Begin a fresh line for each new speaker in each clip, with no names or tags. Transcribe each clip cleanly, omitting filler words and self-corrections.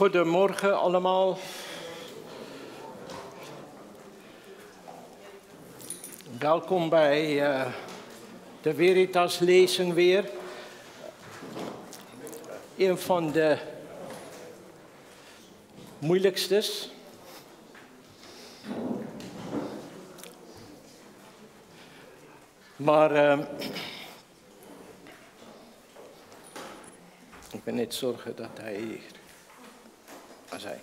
Goedemorgen allemaal. Welkom bij de Veritas-lezing weer. Een van de moeilijkstes. Maar ik ben net zorgen dat hij hier... Als hij.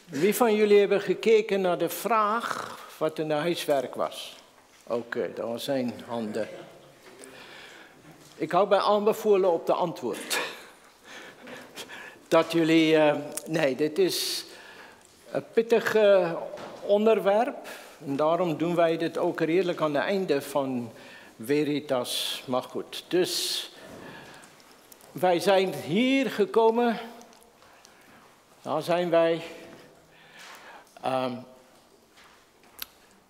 Wie van jullie hebben gekeken naar de vraag wat in de huiswerk was? Oké, dat zijn handen. Ik hou bij aanbevolen op de antwoord. Dat jullie... nee, dit is een pittig onderwerp. En daarom doen wij dit ook redelijk aan het einde van Veritas. Maar goed, dus wij zijn hier gekomen. Daar zijn wij.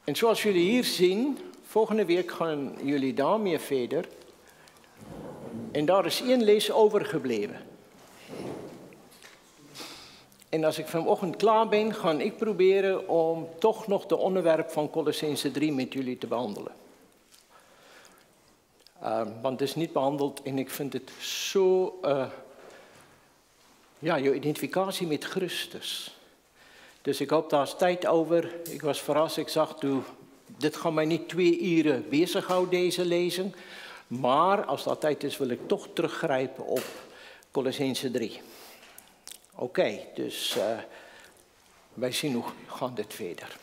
En zoals jullie hier zien, volgende week gaan jullie daarmee verder. En daar is 1 les overgebleven. En als ik vanochtend klaar ben, ga ik proberen om toch nog de onderwerp van Kolossenzen 3 met jullie te behandelen. Want het is niet behandeld en ik vind het zo... ja, je identificatie met Christus. Dus ik hoop daar is tijd over. Ik was verrast, ik zag, dit gaat mij niet 2 uren bezighouden, deze lezing. Maar als dat tijd is, wil ik toch teruggrijpen op Kolossenzen 3. Oké, dus wij zien hoe gaat dit verder.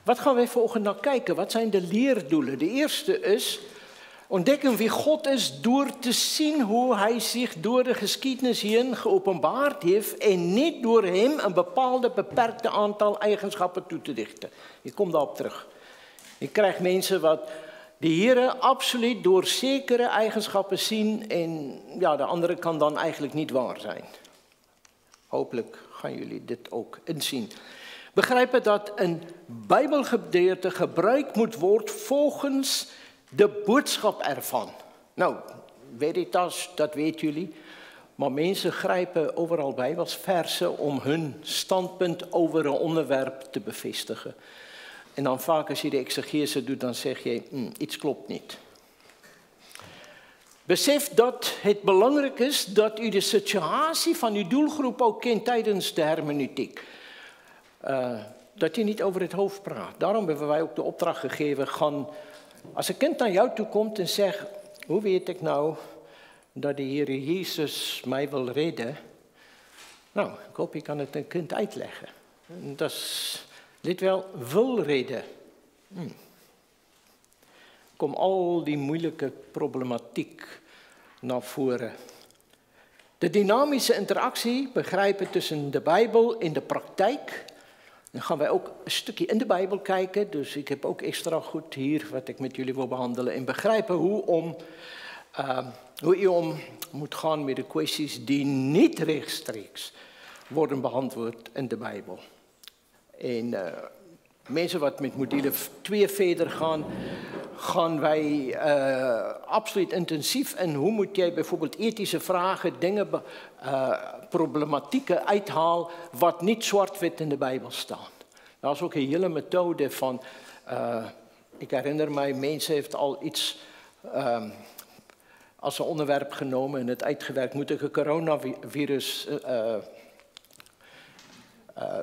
Wat gaan wij volgende naar kijken? Wat zijn de leerdoelen? De eerste is ontdekken wie God is door te zien hoe hij zich door de geschiedenis heen geopenbaard heeft en niet door hem een bepaalde beperkte aantal eigenschappen toe te dichten. Ik kom daarop terug. Je krijgt mensen wat de Heer absoluut door zekere eigenschappen zien en ja, de andere kan dan eigenlijk niet waar zijn. Hopelijk gaan jullie dit ook inzien. Begrijpen dat een Bijbelgedeelte gebruikt moet worden volgens de boodschap ervan. Nou, Veritas, dat weten jullie. Maar mensen grijpen overal Bijbelsversen om hun standpunt over een onderwerp te bevestigen. En dan vaak als je de exegese doet, dan zeg je, iets klopt niet. Besef dat het belangrijk is dat u de situatie van uw doelgroep ook kent tijdens de hermeneutiek. Dat je niet over het hoofd praat. Daarom hebben wij ook de opdracht gegeven, als een kind naar jou toe komt en zegt, hoe weet ik nou dat de Heer Jezus mij wil redden? Nou, ik hoop je kan het een kind uitleggen. En dat is, let wel, wil redden. Kom al die moeilijke problematiek naar voren. De dynamische interactie begrijpen tussen de Bijbel en de praktijk. Dan gaan wij ook een stukje in de Bijbel kijken. Dus ik heb ook extra goed hier wat ik met jullie wil behandelen. En begrijpen hoe je om moet gaan met de kwesties die niet rechtstreeks worden beantwoord in de Bijbel. En mensen wat met module 2 verder gaan wij absoluut intensief in hoe moet jij bijvoorbeeld ethische vragen, dingen, problematieken uithalen wat niet zwart-wit in de Bijbel staan. Dat is ook een hele methode van, ik herinner mij, mensen heeft al iets als een onderwerp genomen en het uitgewerkt. Moet ik een coronavirus,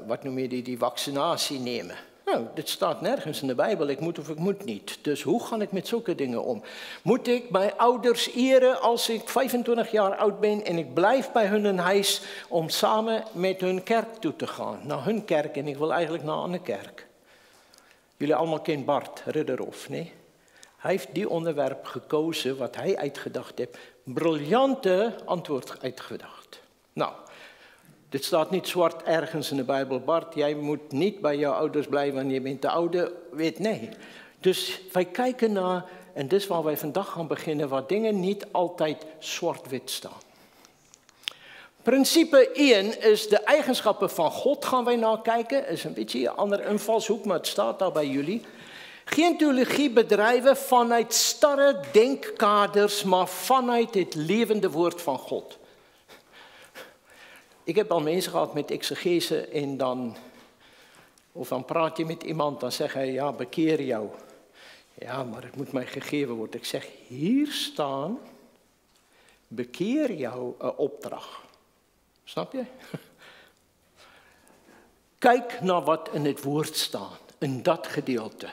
wat noem je die vaccinatie nemen? Nou, dit staat nergens in de Bijbel, ik moet of ik moet niet. Dus hoe ga ik met zulke dingen om? Moet ik mijn ouders eren als ik 25 jaar oud ben en ik blijf bij hun in huis om samen met hun kerk toe te gaan? Naar hun kerk en ik wil eigenlijk naar een andere kerk. Jullie allemaal kennen Bart Ridderhof, nee? Hij heeft die onderwerp gekozen wat hij uitgedacht heeft. Briljante antwoord uitgedacht. Nou, dit staat niet zwart ergens in de Bijbel. Bart, jij moet niet bij jouw ouders blijven, want je bent te oude. Weet nee. Dus wij kijken naar, en dit is waar wij vandaag gaan beginnen, waar dingen niet altijd zwart-wit staan. Principe 1 is de eigenschappen van God gaan wij naar kijken. Dat is een beetje een andere invalshoek, maar het staat daar bij jullie. Geen teologie bedrijven vanuit starre denkkaders, maar vanuit het levende woord van God. Ik heb al mensen gehad met exegese en dan praat je met iemand, dan zegt hij, ja, bekeer jou. Ja, maar het moet mij gegeven worden. Ik zeg, hier staan, bekeer jou een opdracht. Snap je? Kijk naar wat in het woord staat, in dat gedeelte.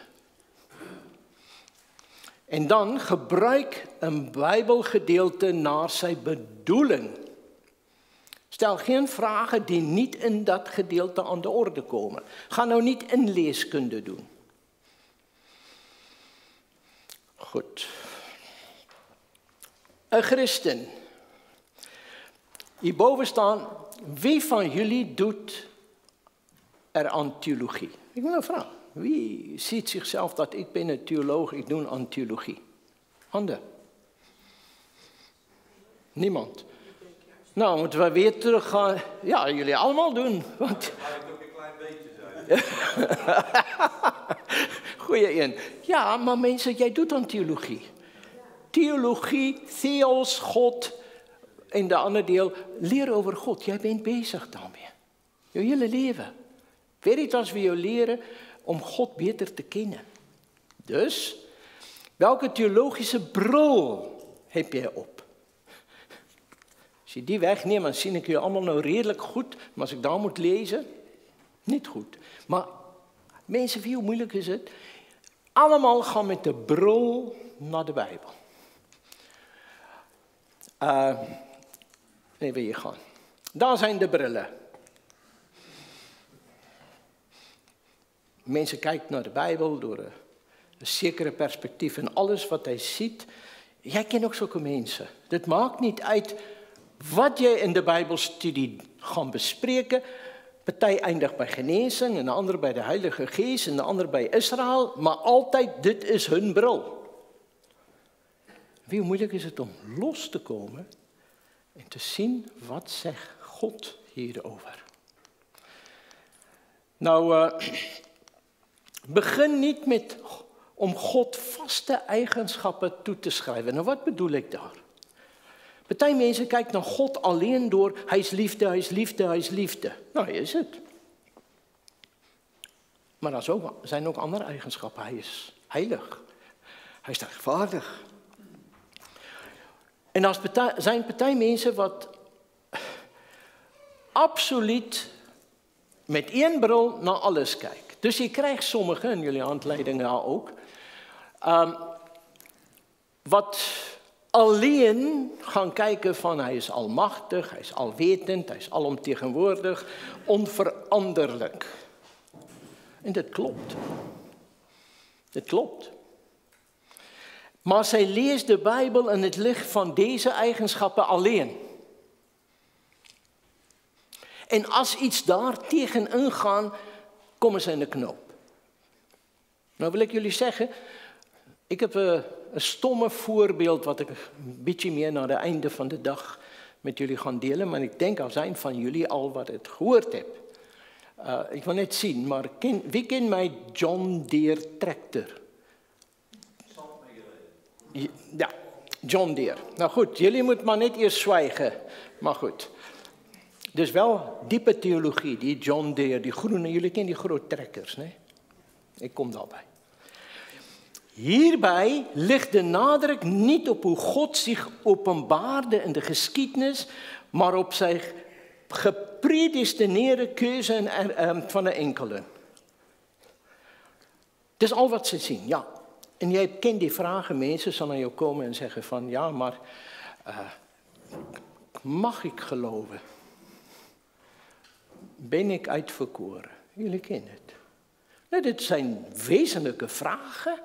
En dan gebruik een Bijbelgedeelte naar zijn bedoeling. Stel geen vragen die niet in dat gedeelte aan de orde komen. Ga nou niet inleeskunde doen. Goed. Een christen. Hierboven staan, wie van jullie doet er aan theologie? Ik wil nou vragen, wie ziet zichzelf dat ik ben een theoloog, ik doe aan theologie? Handen. Niemand. Nou, moeten we weer teruggaan. Ja, jullie allemaal doen. Want...
Mag ik ook een klein beetje zijn?
Goeie een. Ja, maar mensen, jij doet aan theologie. Theologie, theos, God. En de andere deel, leren over God. Jij bent bezig daarmee. Je hele leven. Veritas wil je leren om God beter te kennen. Dus, welke theologische bril heb jij op? Als je die wegneemt, dan zie ik jullie allemaal nou redelijk goed. Maar als ik daar moet lezen, niet goed. Maar mensen, hoe moeilijk is het? Allemaal gaan met de bril naar de Bijbel. Even hier gaan. Daar zijn de brillen. Mensen kijken naar de Bijbel door een zekere perspectief en alles wat hij ziet. Jij kent ook zulke mensen. Het maakt niet uit wat jij in de Bijbelstudie gaat bespreken. Partij eindigt bij genezing, en de ander bij de Heilige Geest, en de ander bij Israël. Maar altijd, dit is hun bril. Hoe moeilijk is het om los te komen en te zien, wat zegt God hierover? Nou, begin niet met om God vaste eigenschappen toe te schrijven. Nou, wat bedoel ik daar? Partij mensen kijken naar God alleen door, hij is liefde, hij is liefde, hij is liefde. Nou, hij is het. Maar er zijn ook andere eigenschappen. Hij is heilig. Hij is rechtvaardig. En er zijn partijmensen wat absoluut met één bril naar alles kijken. Dus je krijgt sommigen, in jullie handleidingen ook, wat alleen gaan kijken van hij is almachtig, hij is alwetend, hij is alomtegenwoordig, onveranderlijk. En dat klopt. Dat klopt. Maar zij leest de Bijbel in het licht van deze eigenschappen alleen. En als iets daar tegen ingaan, komen ze in de knoop. Nou wil ik jullie zeggen, ik heb een stomme voorbeeld wat ik een beetje meer naar het einde van de dag met jullie ga delen. Maar ik denk er zijn van jullie al wat het gehoord hebt. Ik wil net zien, maar wie kent mij John Deere tractor? Ja, John Deere. Nou goed, jullie moeten maar net eerst zwijgen. Maar goed. Dus wel diepe theologie, die John Deere, die groene, jullie kennen die grote trekkers, nee? Ik kom daarbij. Hierbij ligt de nadruk niet op hoe God zich openbaarde in de geschiedenis, maar op zijn gepredestineerde keuze van de enkele. Dat is al wat ze zien, ja. En jij kent die vragen, mensen zullen naar jou komen en zeggen van, ja, maar mag ik geloven? Ben ik uitverkoren? Jullie kennen het. Nou, dit zijn wezenlijke vragen.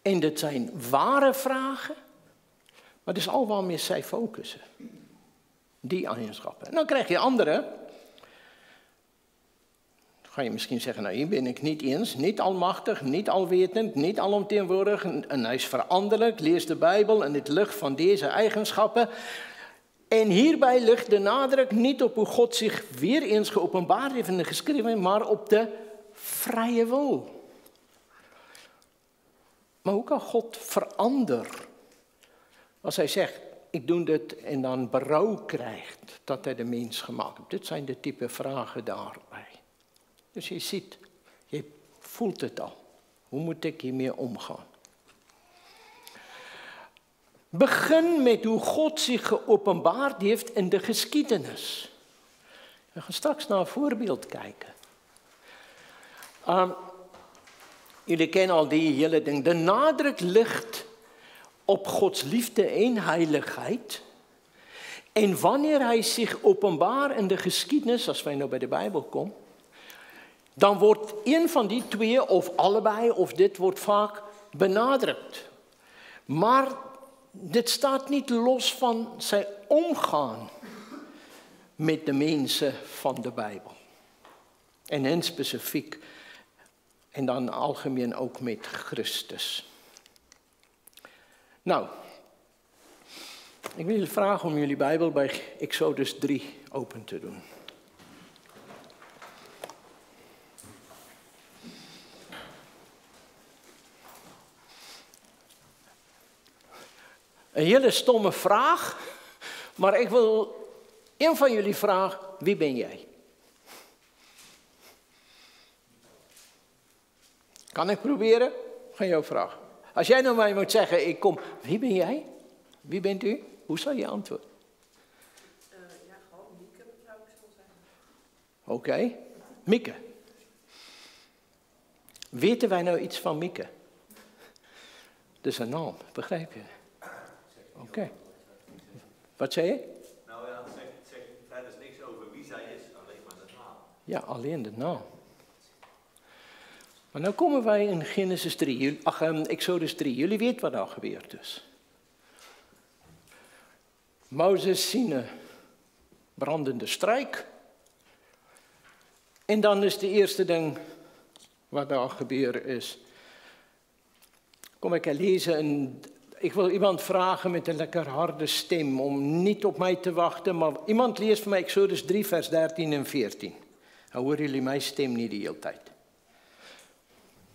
En dit zijn ware vragen. Maar dat is al waarmee zij focussen. Die eigenschappen. En dan krijg je andere. Dan ga je misschien zeggen, nou hier ben ik niet eens. Niet almachtig, niet alwetend, niet alomtegenwoordig. En hij is veranderlijk. Lees de Bijbel in het licht van deze eigenschappen. En hierbij ligt de nadruk niet op hoe God zich weer eens geopenbaard heeft in de geschriften, maar op de vrije wil. Maar hoe kan God veranderen? Als hij zegt, ik doe dit en dan berouw krijgt dat hij de mens gemaakt heeft. Dit zijn de type vragen daarbij. Dus je ziet, je voelt het al. Hoe moet ik hiermee omgaan? Begin met hoe God zich geopenbaard heeft in de geschiedenis. We gaan straks naar een voorbeeld kijken. Jullie kennen al die hele ding. De nadruk ligt op Gods liefde en heiligheid. En wanneer hij zich openbaart in de geschiedenis, als wij nou bij de Bijbel komen, dan wordt een van die twee, of allebei, of dit wordt vaak benadrukt. Maar dit staat niet los van zijn omgaan met de mensen van de Bijbel. En in specifiek, en dan algemeen ook met Christus. Nou, ik wil jullie vragen om jullie Bijbel bij Exodus 3 open te doen. Een hele stomme vraag, maar ik wil een van jullie vragen, wie ben jij? Kan ik proberen? Ga jouw vraag. Als jij nou mij moet zeggen, ik kom, wie ben jij? Wie bent u? Hoe zou je antwoorden?
Ja, gewoon Mieke zou ik zo zeggen.
Oké, Mieke. Weten wij nou iets van Mieke? Dat is een naam, begrijp je? Oké. Wat zei je?
Nou ja, het zegt verder niks over wie zij is, alleen maar de naam.
Ja, alleen de naam. Maar nu komen wij in Genesis 3, Exodus 3. Jullie weten wat daar gebeurd is. Mozes ziet een brandende strijk. En dan is de eerste ding wat daar gebeurd is. Kom ik lezen en ik wil iemand vragen met een lekker harde stem om niet op mij te wachten. Maar iemand leest voor mij Exodus 3 vers 13 en 14. Dan horen jullie mijn stem niet de hele tijd.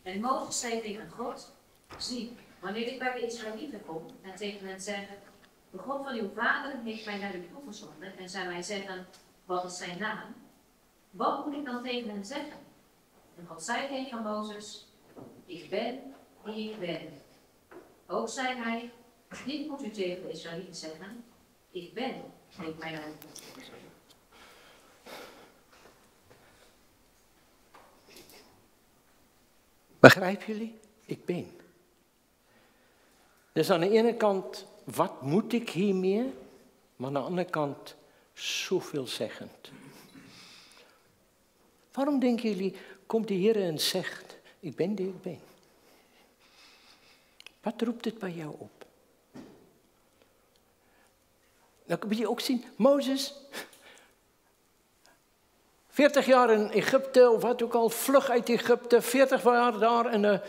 En Mozes zei tegen God, zie, wanneer ik bij de Israëlieten kom en tegen hen zeggen, de God van uw vader heeft mij naar u toegezonden en zij mij zeggen, wat is zijn naam? Wat moet ik dan tegen hen zeggen? En God zei tegen Mozes, ik ben die ik ben. Ook zei hij, dit moet u tegen de Israëlieten zeggen, ik ben, heeft mij naar u toegezonden.
Begrijpen jullie? Ik ben. Dus aan de ene kant, wat moet ik hiermee? Maar aan de andere kant, zoveelzeggend. Waarom denken jullie, komt de Heer en zegt, ik ben die ik ben? Wat roept het bij jou op? Dan kun je ook zien, Mozes, 40 jaar in Egypte, of wat ook al, vlug uit Egypte, 40 jaar daar in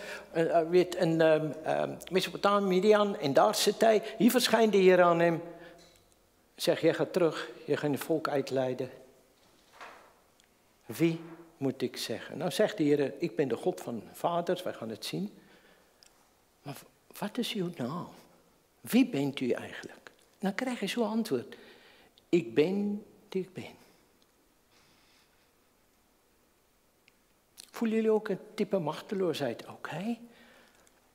Mesopotamië, Midian, en daar zit hij. Hier verschijnt de Heer aan hem. Zeg, jij gaat terug, je gaat het volk uitleiden. Wie moet ik zeggen? Nou zegt de Heer, ik ben de God van vaders, wij gaan het zien. Maar wat is uw naam? Wie bent u eigenlijk? Dan krijg je zo'n antwoord. Ik ben die ik ben. Voelen jullie ook een type machteloosheid? Oké.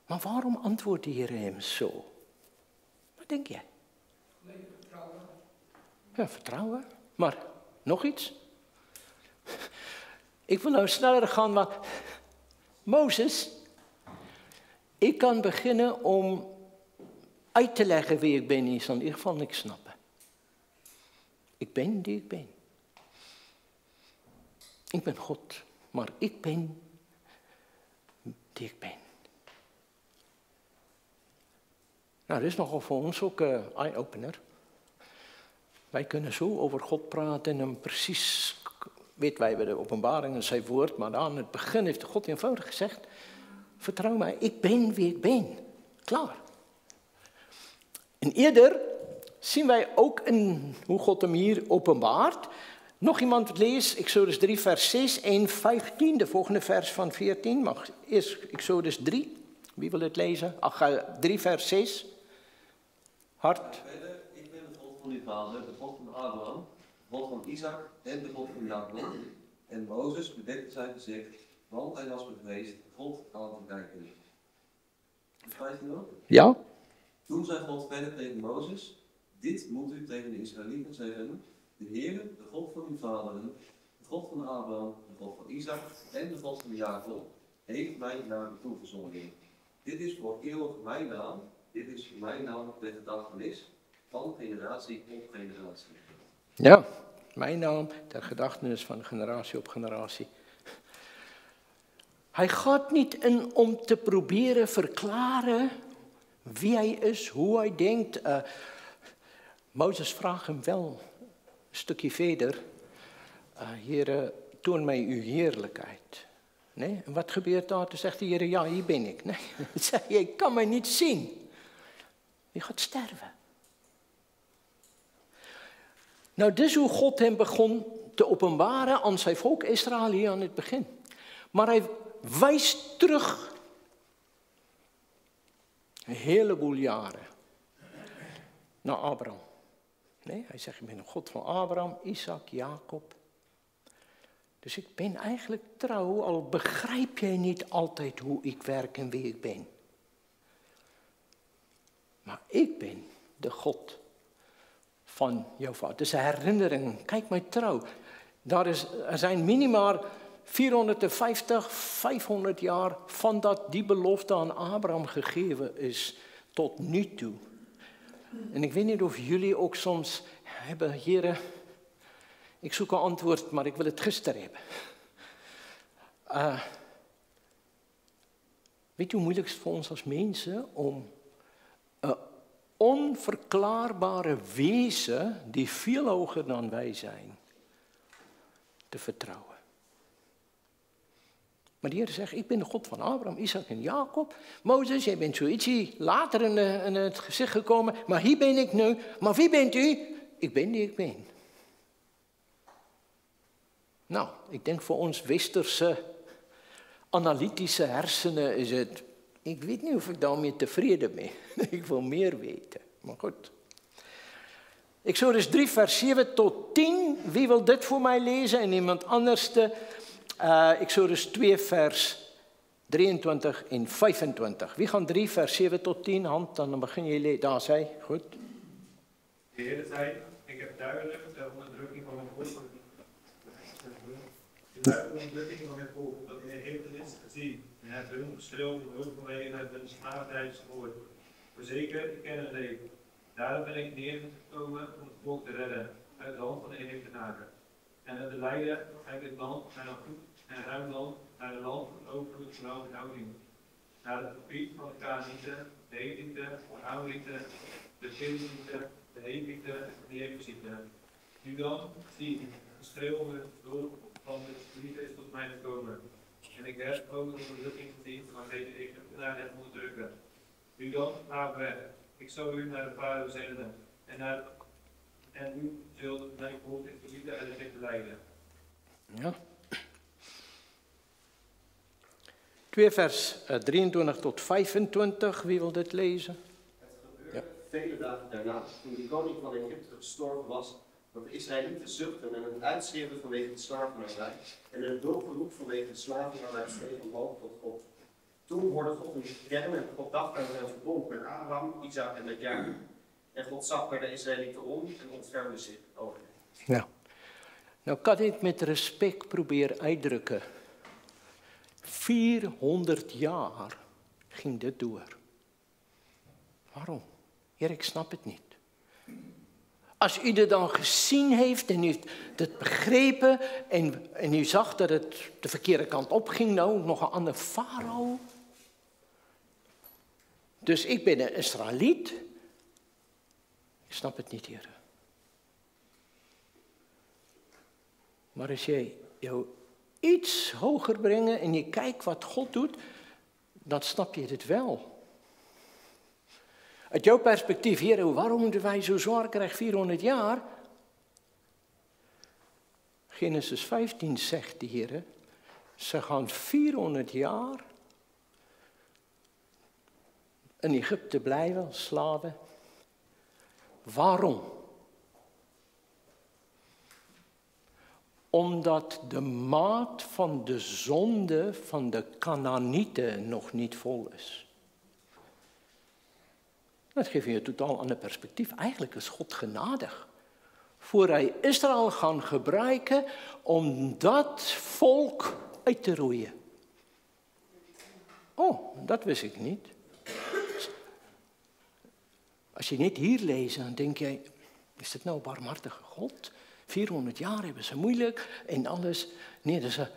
Maar waarom antwoordt de Heer hem zo? Wat denk jij?
Nee, vertrouwen.
Ja, vertrouwen. Maar nog iets? Ik wil nou sneller gaan, maar Mozes, ik kan beginnen om uit te leggen wie ik ben, is dan in ieder geval niks snappen. Ik ben die ik ben. Ik ben God, maar ik ben die ik ben. Nou, dat is nogal voor ons ook een eye-opener. Wij kunnen zo over God praten en hem precies, weet wij bij de openbaring en zijn woord, maar aan het begin heeft God eenvoudig gezegd, vertrouw mij, ik ben wie ik ben. Klaar. En eerder zien wij ook in hoe God hem hier openbaart. Nog iemand leest, Exodus 3 vers 6 en 15, de volgende vers van 14. Mag eerst Exodus 3, Wie wil het lezen? 3 vers 6. Hard.
Verder, ik ben de God van uw vader, de God van Abraham, de God van Isaac en de God van Jacob. En Mozes bedekte zijn gezicht, want hij was bevreesd God aan te kijken. Begrijpt u nog?
Ja?
Toen zei God verder tegen Mozes, dit moet u tegen de Israëlieten zeggen, de Heere, de God van uw vaderen, de God van Abraham, de God van Isaac en de God van Jacob, heeft mij naar u toegezonden. Dit is voor eeuwig mijn naam, dit is mijn naam de gedachtenis van generatie op generatie.
Ja, mijn naam, de gedachtenis van generatie op generatie. Hij gaat niet in om te proberen verklaren wie hij is, hoe hij denkt. Mozes vraagt hem wel een stukje verder. Heere, toon mij uw heerlijkheid. Nee? En wat gebeurt daar? Toen zegt de Heer, ja, hier ben ik. Nee, zeg je, ik kan mij niet zien. Je gaat sterven. Nou, dit is hoe God hem begon te openbaren aan zijn volk Israël hier aan het begin. Maar hij wijst terug een heleboel jaren naar Abraham. Nee, hij zegt, ik ben een God van Abraham, Isaac, Jacob. Dus ik ben eigenlijk trouw, al begrijp jij niet altijd hoe ik werk en wie ik ben. Maar ik ben de God van jouw vader. Het is een herinnering, kijk mij trouw. Er zijn minimaal 450, 500 jaar van dat die belofte aan Abraham gegeven is tot nu toe. En ik weet niet of jullie ook soms hebben, Heere, ik zoek een antwoord, maar ik wil het gisteren hebben. Weet je hoe moeilijk het is voor ons als mensen om een onverklaarbare wezen, die veel hoger dan wij zijn, te vertrouwen. Maar de Heer zegt, ik ben de God van Abraham, Isaac en Jacob. Mozes, jij bent zoiets later in het gezicht gekomen, maar hier ben ik nu. Maar wie bent u? Ik ben die ik ben. Nou, ik denk voor ons westerse, analytische hersenen is het, ik weet niet of ik daarmee tevreden ben. Ik wil meer weten, maar goed. Exodus 3 vers 7 tot 10, wie wil dit voor mij lezen en iemand anders Exodus 2 vers 23 en 25. Wie gaan 3 vers 7 tot 10, hand, dan begin je lezen. Daar zei, goed.
De Heer zei, ik heb duidelijk de onderdrukking van mijn volk dat in Egypte is gezien. En het hun geschreeuw van vanwege hun slaaftijd gehoord. Voorzeker, ik ken het leven. Daarom ben ik neergekomen om het volk te redden uit de hand van de Egyptenaren. En het leiden uit het land naar een goed en ruim land, naar een land van overvloed van verhouding. Naar het gebied van de Kanaanieten, de Hethieten, de Amorieten, de Perizzieten, de Hevieten en de Jebusieten. Nu dan, zie, schreeuwen door van de liefde is tot mij gekomen. En ik heb ook de onderdrukking gezien van deze Egyptenaren het onderdrukken. Nu dan, ga weg. Ik zal u naar de farao zenden. En u zult mijn volk in de liefde uit Egypte leiden.
Ja. 2 vers 23 tot 25, wie wil dit lezen?
Het gebeurde vele dagen daarna, toen de koning van Egypte gestorven was, dat de Israëlieten zuchtten en het uitschreeuwden vanwege de slavernij en een hulpberoep vanwege de slavernij steeg omhoog tot God. Toen hoorde God een stem en God dacht aan zijn verbond met Abraham, Isaac en met Jacob. En God zag naar de Israëlieten om en ontfermde zich over hen.
Ja. Nou kan ik met respect proberen uitdrukken. 400 jaar ging dit door. Waarom? Heer, ik snap het niet. Als u dit dan gezien heeft en u heeft het begrepen en u zag dat het de verkeerde kant op ging, nou nog een ander farao. Dus ik ben een Israëliet. Ik snap het niet, Heer. Maar als jij jou iets hoger brengt en je kijkt wat God doet, dan snap je het wel. Uit jouw perspectief, Heer, waarom moeten wij zo zwaar krijgen 400 jaar? Genesis 15 zegt de Heer, ze gaan 400 jaar in Egypte blijven als slaven. Waarom? Omdat de maat van de zonde van de Kanaanieten nog niet vol is. Dat geeft je een totaal ander perspectief. Eigenlijk is God genadig. Voor hij Israël gaan gebruiken om dat volk uit te roeien. Oh, dat wist ik niet. Als je niet hier leest, dan denk jij, is dit nou een barmhartige God? 400 jaar hebben ze moeilijk en alles. Nee, dat is een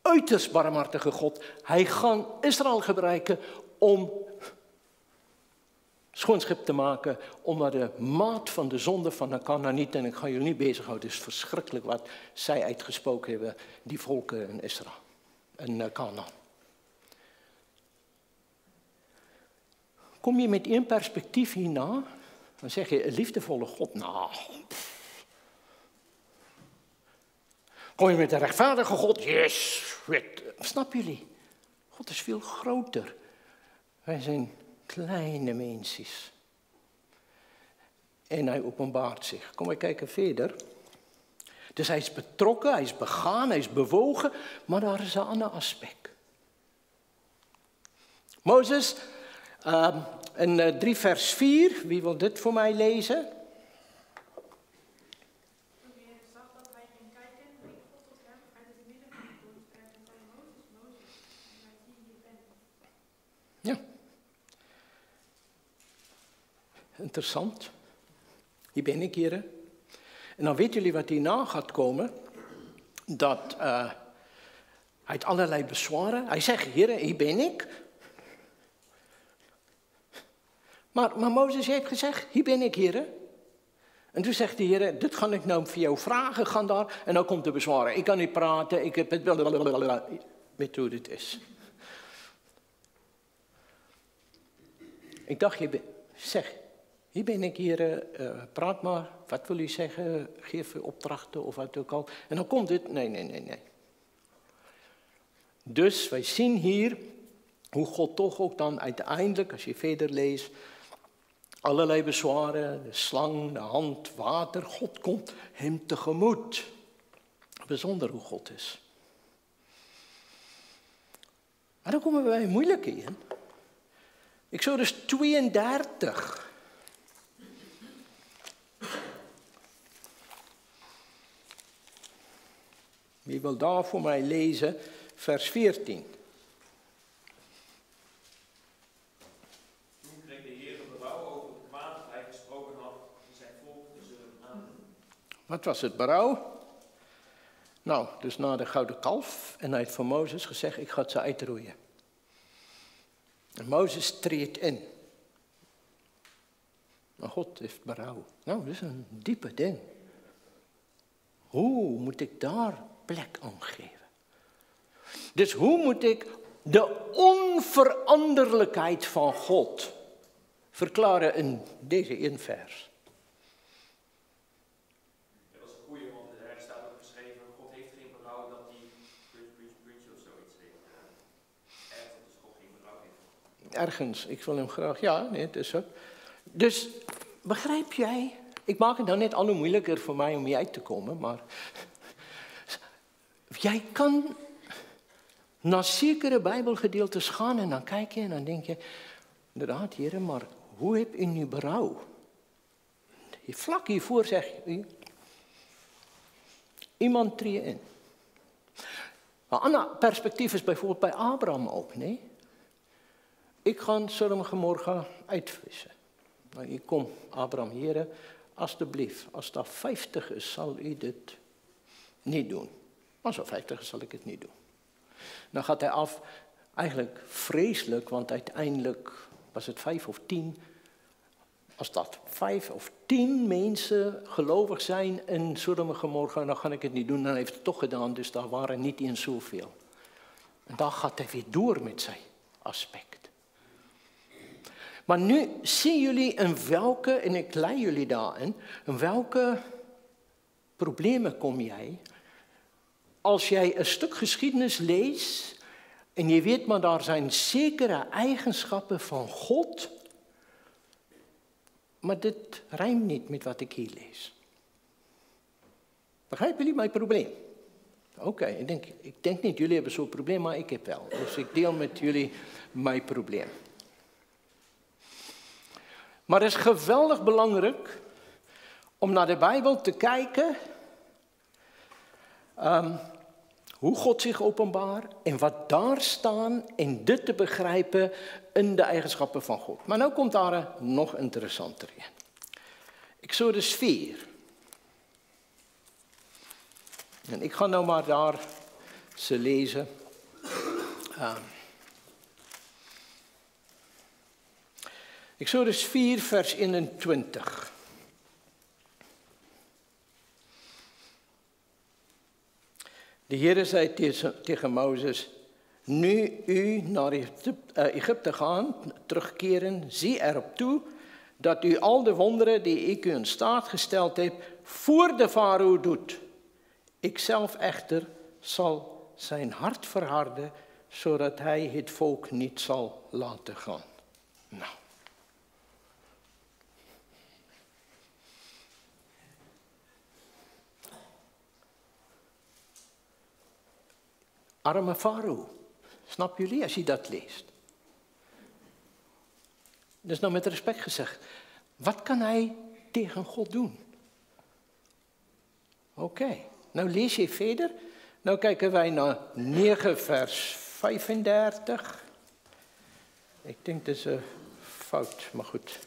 uiterst barmhartige God. Hij gaat Israël gebruiken om schoonschip te maken, om naar de maat van de zonde van de Kanaanieten. En ik ga jullie niet bezighouden, het is verschrikkelijk wat zij uitgesproken hebben, die volken in Israël, in Kanaan. Kom je met één perspectief hierna, dan zeg je, een liefdevolle God, nou. Kom je met een rechtvaardige God, yes. Snap jullie? God is veel groter. Wij zijn kleine mensjes. En hij openbaart zich. Kom, we kijken verder. Dus hij is betrokken, hij is begaan, hij is bewogen, maar daar is een ander aspect. Mozes, in 3 vers 4, wie wil dit voor mij lezen?
Toen hij zag dat hij ging kijken, riep God tot hem uit het midden van het bos en zei, Mozes, Mozes, en hij zie je bent.
Ja. Interessant. Hier ben ik, heren. En dan weten jullie wat hierna gaat komen. Dat hij uit allerlei bezwaren. Hij zegt, heren, hier ben ik. Maar Mozes heeft gezegd, hier ben ik, heren. En toen zegt de heren, dit ga ik nou voor jou vragen, ga daar. En dan komt de bezwaren. Ik kan niet praten, ik heb het... Blablabla. Weet hoe dit is. Ik dacht, zeg, hier ben ik, heren, praat maar. Wat wil u zeggen? Geef opdrachten of wat ook al. En dan komt dit, nee. Dus wij zien hier hoe God toch ook dan uiteindelijk, als je verder leest, allerlei bezwaren, de slang, de hand, water, God komt hem tegemoet. Bijzonder hoe God is. Maar dan komen we bij een moeilijke in. Exodus 32. Wie wil daar voor mij lezen? Vers 14.
Toen kreeg de Heer berouw over het kwaad dat hij gesproken had en zijn volk te zullen aandoen.
Wat was het berouw? Nou, dus na de gouden kalf. En hij heeft voor Mozes gezegd, ik ga het ze uitroeien. En Mozes treedt in. Maar God heeft berouw. Nou, dat is een diepe ding. Hoe moet ik daar plek aan geven? Dus hoe moet ik de onveranderlijkheid van God verklaren in deze 1 vers?
Dat was een goeie, want er staat ook geschreven, God heeft geen berouw dat hij puntje of zoiets heeft. Ergens, dus God geen berouw heeft.
Ergens, ik wil hem graag, ja, nee, het is zo. Dus, begrijp jij? Ik maak het nou net al hoe moeilijker voor mij om hier uit te komen, maar jij kan naar zekere Bijbelgedeeltes gaan en dan kijk je en dan denk je, inderdaad, heren, maar hoe heb u nu berouw? Vlak hiervoor zeg je, iemand treedt in. Een ander perspectief is bijvoorbeeld bij Abraham ook, nee? Ik ga Sodom en Gomorra uitvissen. Nou, ik kom, Abraham, heren, alsjeblieft, als dat 50 is, zal u dit niet doen. Als dat 50 is, zal ik het niet doen. Dan gaat hij af, eigenlijk vreselijk, want uiteindelijk was het 5 of 10. Als dat 5 of 10 mensen gelovig zijn in Sodom en Gomorra, dan ga ik het niet doen. Dan heeft hij het toch gedaan, dus daar waren niet eens zoveel. En dan gaat hij weer door met zijn aspect. Maar nu zien jullie in welke, en ik leid jullie daarin, in welke problemen kom jij? Als jij een stuk geschiedenis leest en je weet maar daar zijn zekere eigenschappen van God Maar dit rijmt niet met wat ik hier lees. Begrijpen jullie mijn probleem? Oké, ik denk niet, jullie hebben zo'n probleem, maar ik heb wel. Dus ik deel met jullie mijn probleem. Maar het is geweldig belangrijk om naar de Bijbel te kijken. Hoe God zich openbaart en wat daar staan en dit te begrijpen in de eigenschappen van God. Maar nu komt daar een nog interessanter in. Exodus 4. En ik ga nou maar daar ze lezen. Exodus 4 vers 21. De Heere zei tegen Mozes, nu u naar Egypte gaan, terugkeren, zie erop toe dat u al de wonderen die ik u in staat gesteld heb, voor de farao doet. Ikzelf echter zal zijn hart verharden, zodat hij het volk niet zal laten gaan. Nou. Arme farao. Snap jullie als je dat leest? Dus nou met respect gezegd. Wat kan hij tegen God doen? Oké. Nou lees je verder. Nou kijken wij naar 9 vers 35. Ik denk dat is een fout, maar goed.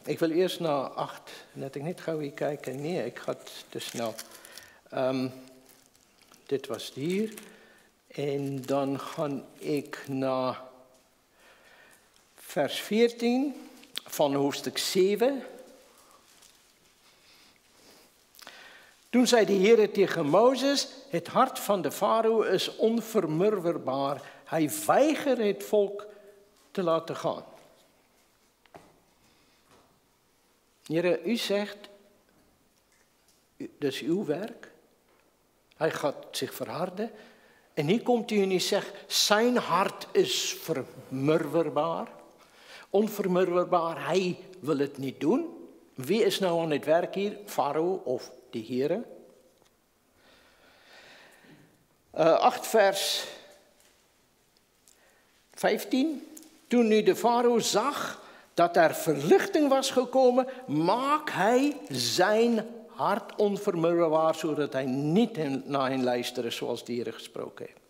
Ik wil eerst naar 8. Net ik niet gauw hier kijken. Nee, ik ga te snel. Dit was hier. En dan ga ik naar vers 14 van hoofdstuk 7. Toen zei de Heer tegen Mozes, het hart van de farao is onvermurwerbaar. Hij weigert het volk te laten gaan. Heer, u zegt, dat is uw werk. Hij gaat zich verharden. En hier komt u en u zegt, zijn hart is vermurwerbaar. Onvermurwerbaar, hij wil het niet doen. Wie is nou aan het werk hier? Farao of de Heere? 8 vers 15. Toen nu de farao zag dat er verlichting was gekomen, maakt hij zijn hart onvermurwerbaar, zodat hij niet naar hen luisterde zoals de Heer gesproken heeft.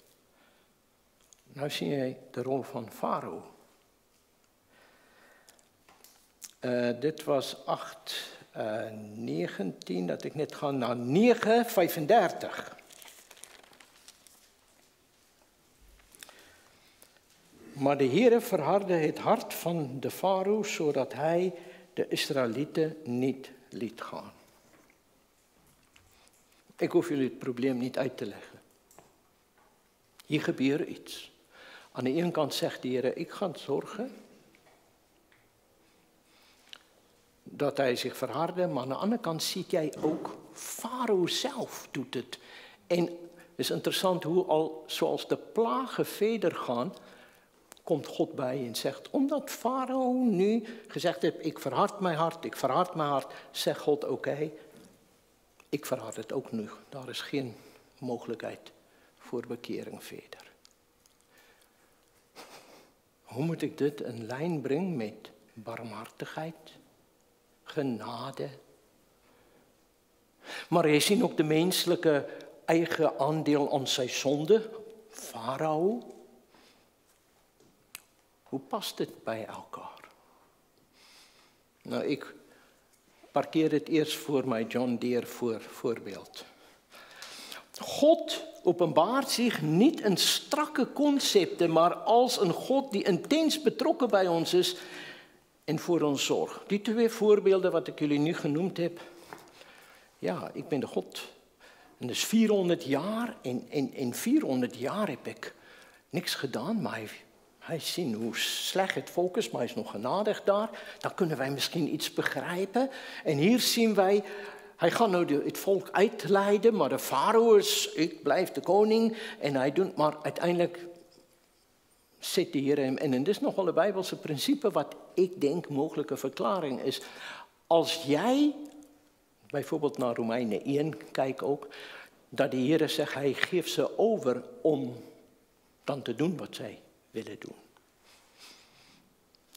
Nou zie je de rol van farao. Dit was 8, 19, dat ik net ga naar 9, 35. Maar de Heere verhardde het hart van de farao, zodat hij de Israëlieten niet liet gaan. Ik hoef jullie het probleem niet uit te leggen. Hier gebeurt iets. Aan de ene kant zegt de Heer, ik ga zorgen dat hij zich verhardde, maar aan de andere kant ziet jij ook, farao zelf doet het. En het is interessant hoe al zoals de plagen verder gaan, komt God bij en zegt, omdat farao nu gezegd heeft, ik verhard mijn hart, zegt God, oké, ik verhard het ook nu. Daar is geen mogelijkheid voor bekering verder. Hoe moet ik dit in lijn brengen met barmhartigheid, genade? Maar je ziet ook de menselijke eigen aandeel aan zijn zonde, farao. Hoe past het bij elkaar? Nou, ik parkeer het eerst voor mijn John Deere voorbeeld. God openbaart zich niet in strakke concepten, maar als een God die intens betrokken bij ons is en voor ons zorgt. Die 2 voorbeelden wat ik jullie nu genoemd heb. Ja, ik ben de God. En dat is 400 jaar. En in 400 jaar heb ik niks gedaan, maar hij ziet hoe slecht het volk is, maar hij is nog genadig daar. Dan kunnen wij misschien iets begrijpen. En hier zien wij, hij gaat nou het volk uitleiden, maar de farao is, ik blijf de koning. En hij doet, maar uiteindelijk zet de Heer hem in. En dit is nogal een Bijbelse principe wat ik denk mogelijke verklaring is. Als jij, bijvoorbeeld naar Romeinen 1, kijk ook, dat de Heer zegt, hij geeft ze over om dan te doen wat zij willen doen.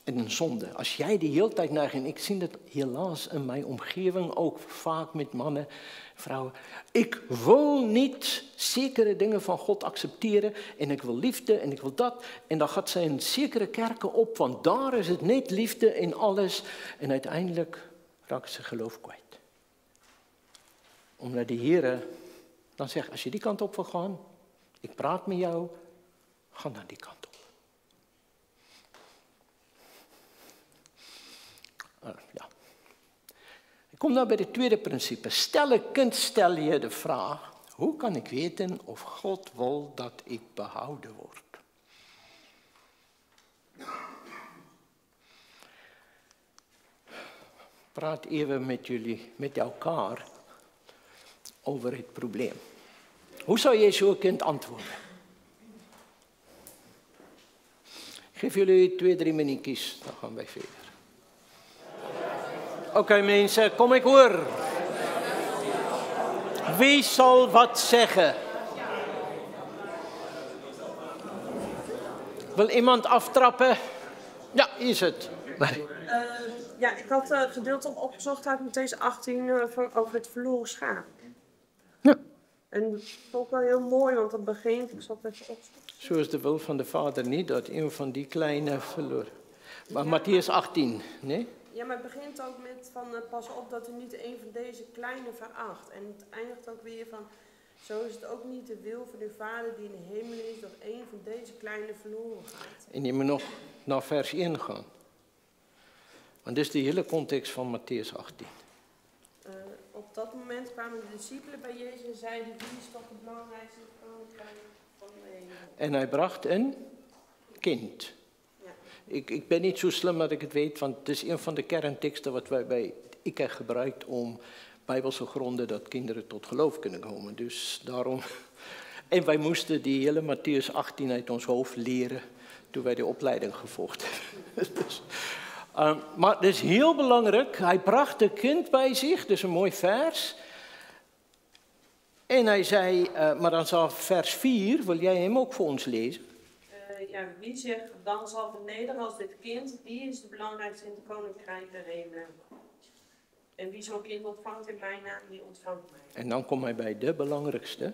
En een zonde. Als jij de hele tijd neigt, en ik zie het helaas in mijn omgeving ook vaak met mannen, vrouwen. Ik wil niet zekere dingen van God accepteren en ik wil liefde en ik wil dat. En dan gaat zij in zekere kerken op, want daar is het net liefde en alles. En uiteindelijk raken ze geloof kwijt. Omdat de Heer dan zegt, als je die kant op wil gaan, ik praat met jou, ga naar die kant op. Ja. Ik kom nou bij het tweede principe. Stel een kind, stel je de vraag, hoe kan ik weten of God wil dat ik behouden word? Praat even met jullie, met elkaar, over het probleem. Hoe zou je zo'n kind antwoorden? Ik geef jullie 2-3 minuutjes, dan gaan wij verder. Oké, mensen, kom ik hoor. Wie zal wat zeggen? Wil iemand aftrappen? Ja, hier is het.
Ja, ik had het gedeelte opgezocht uit Mattheüs 18 over het verloren schaap.
Ja.
En dat vond ik wel heel mooi, want het begint, ik zal het even opzoeken.
Zo is de wil van de Vader niet, dat een van die kleine verloren. Maar ja. Mattheüs 18, nee?
Ja, maar het begint ook met van pas op dat u niet een van deze kleine veracht. En het eindigt ook weer van, zo is het ook niet de wil van uw Vader die in de hemel is, dat een van deze kleine verloren gaat.
En je moet nog naar vers 1 gaan. Want dit is de hele context van Mattheüs 18.
Op dat moment kwamen de discipelen bij Jezus en zeiden, wie is toch het belangrijkste koninkrijk van de hemel?
En hij bracht een kind.
Ja.
Ik ben niet zo slim dat ik het weet, want het is een van de kernteksten wat wij bij IKER gebruikt om Bijbelse gronden dat kinderen tot geloof kunnen komen. Dus daarom. En wij moesten die hele Mattheüs 18 uit ons hoofd leren toen wij de opleiding gevolgd hebben. Dus, maar het is heel belangrijk, hij bracht een kind bij zich, dus een mooi vers. En hij zei, maar dan zal vers 4, wil jij hem ook voor ons lezen?
Ja, wie zegt, dan zal vernederen als dit kind, die is de belangrijkste in het koninkrijk der hemelen. En wie zo'n kind ontvangt in mijn naam, die ontvangt mij.
En dan komt hij bij de belangrijkste.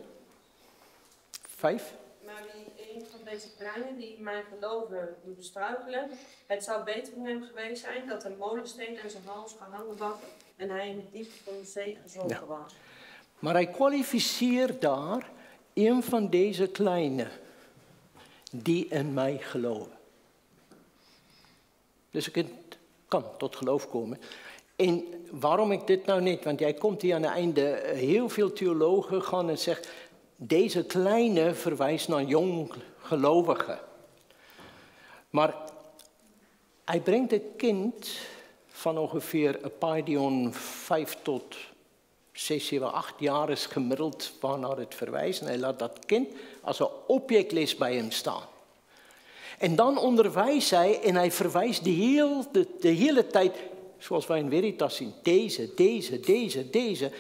5.
Maar wie een van deze kleinen die in mij geloven doet struikelen, het zou beter voor hem geweest zijn dat een molensteen aan zijn hals gehangen was en hij in het diepte van de zee gezonken was.
Maar hij kwalificeert daar een van deze kleine die in mij geloven. Dus een kind kan tot geloof komen. En waarom ik dit nou niet? Want jij komt hier aan het einde, heel veel theologen gaan en zeggen, deze kleine verwijst naar jong gelovigen. Maar hij brengt een kind van ongeveer een paidion 5 tot 6, 7, 8 jaar is gemiddeld waarnaar het verwijst. En hij laat dat kind als een objectles bij hem staan. En dan onderwijst hij en hij verwijst de hele tijd, zoals wij in Veritas zien, deze.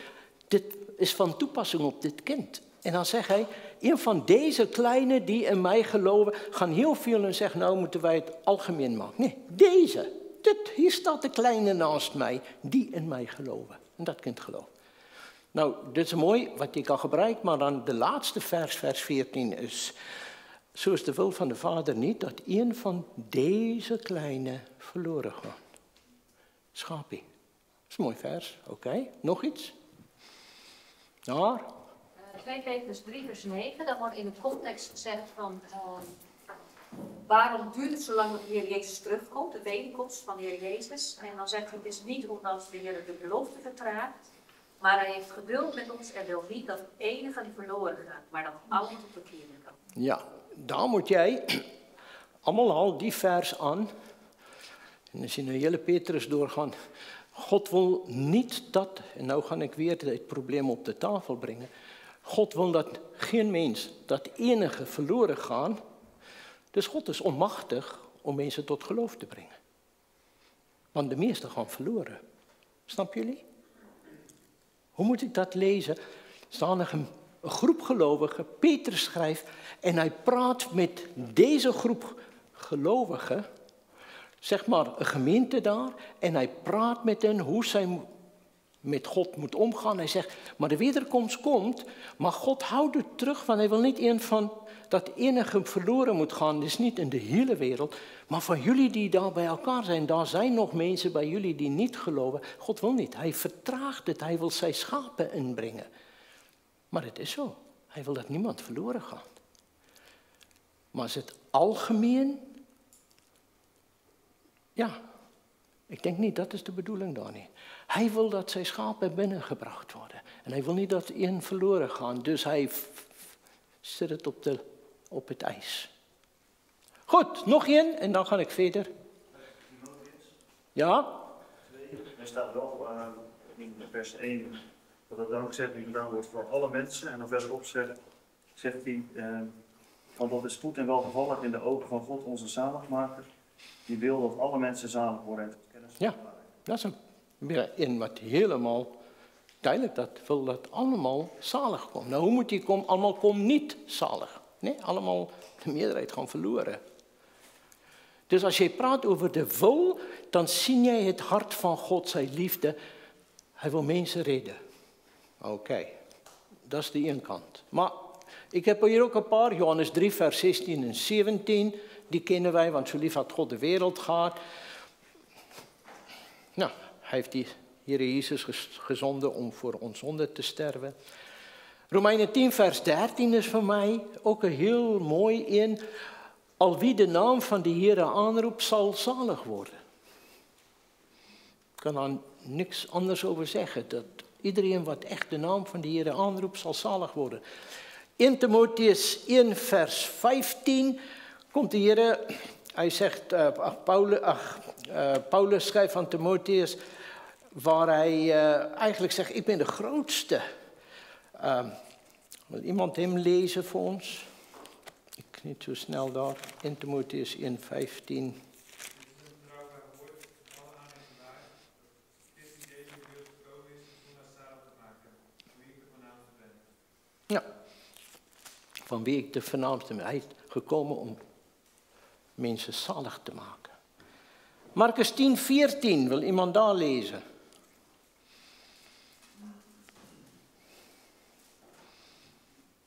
Dit is van toepassing op dit kind. En dan zegt hij, een van deze kleine die in mij geloven, gaan heel veel en zeggen, nou moeten wij het algemeen maken. Nee, deze. Hier staat de kleine naast mij, die in mij geloven. En dat kind gelooft. Nou, dit is mooi wat je kan gebruiken, maar dan de laatste vers 14 is, zo is de wil van de Vader niet, dat een van deze kleine verloren gaat. Schapie. Dat is een mooi vers. Oké, nog iets? Daar.
2 Petrus 3 vers 9, dan wordt in de context gezegd van waarom duurt het zo lang dat de Heer Jezus terugkomt, de wederkomst van de Heer Jezus. En dan zegt hij, het is niet omdat de Heer de belofte vertraagt, maar hij heeft geduld met ons en wil niet dat het ene van die verloren gaat, maar dat allen tot bekeren kan.
Ja, daar moet jij allemaal al die vers aan. En als je een hele Petrus doorgaan, God wil niet dat, en nou ga ik weer het probleem op de tafel brengen. God wil dat geen mens, dat enige verloren gaan, Dus God is onmachtig om mensen tot geloof te brengen. Want de meesten gaan verloren. Snap jullie? Hoe moet ik dat lezen? Er staan een groep gelovigen, Petrus schrijft, en hij praat met deze groep gelovigen, zeg maar een gemeente daar, en hij praat met hen hoe zij met God moet omgaan. Hij zegt, maar de wederkomst komt, maar God houdt het terug, want hij wil niet dat enige verloren moet gaan. Dus niet in de hele wereld, maar van jullie die daar bij elkaar zijn. Daar zijn nog mensen bij jullie die niet geloven. God wil niet, hij vertraagt het, hij wil zijn schapen inbrengen. Maar het is zo, hij wil dat niemand verloren gaat. Maar is het algemeen? Ja, ik denk niet, dat is de bedoeling daar niet. Hij wil dat zijn schapen binnengebracht worden. En hij wil niet dat één verloren gaan. Dus hij zet het op het ijs. Goed, nog één en dan ga ik verder. Ja?
Er staat wel in vers 1 dat het dan gezegd gedaan wordt voor alle mensen. En dan verderop zegt hij, van dat is goed en welgevallig in de ogen van God onze zaligmaker. Die wil dat alle mensen zalig worden en tot kennis van de waarheid.
Dat is weer in wat helemaal duidelijk dat wil dat allemaal zalig komen. Nou, hoe moet die komen? Allemaal komen niet zalig. Nee, allemaal de meerderheid gaan verloren. Dus als je praat over de wil, dan zie jij het hart van God, zijn liefde. Hij wil mensen redden. Oké, dat is de ene kant. Maar ik heb hier ook een paar, Johannes 3, vers 16 en 17. Die kennen wij, want zo lief had God de wereld gehad. Nou, hij heeft die Heer Jezus gezonden om voor ons zonde te sterven. Romeinen 10, vers 13 is voor mij ook een heel mooi in. Al wie de naam van de Heer aanroept, zal zalig worden. Ik kan daar niks anders over zeggen. Dat iedereen wat echt de naam van de Heer aanroept, zal zalig worden. In Timotheus 1, vers 15 komt de Heer, hij zegt, Paulus schrijft aan Timotheus, waar hij eigenlijk zegt, ik ben de grootste. Wil iemand hem lezen voor ons? Ik niet zo snel daar. In Timotheus 1, 15. Ja, van wie ik de voornaamste ben. Hij is gekomen om mensen zalig te maken. Markus 10, 14, wil iemand daar lezen?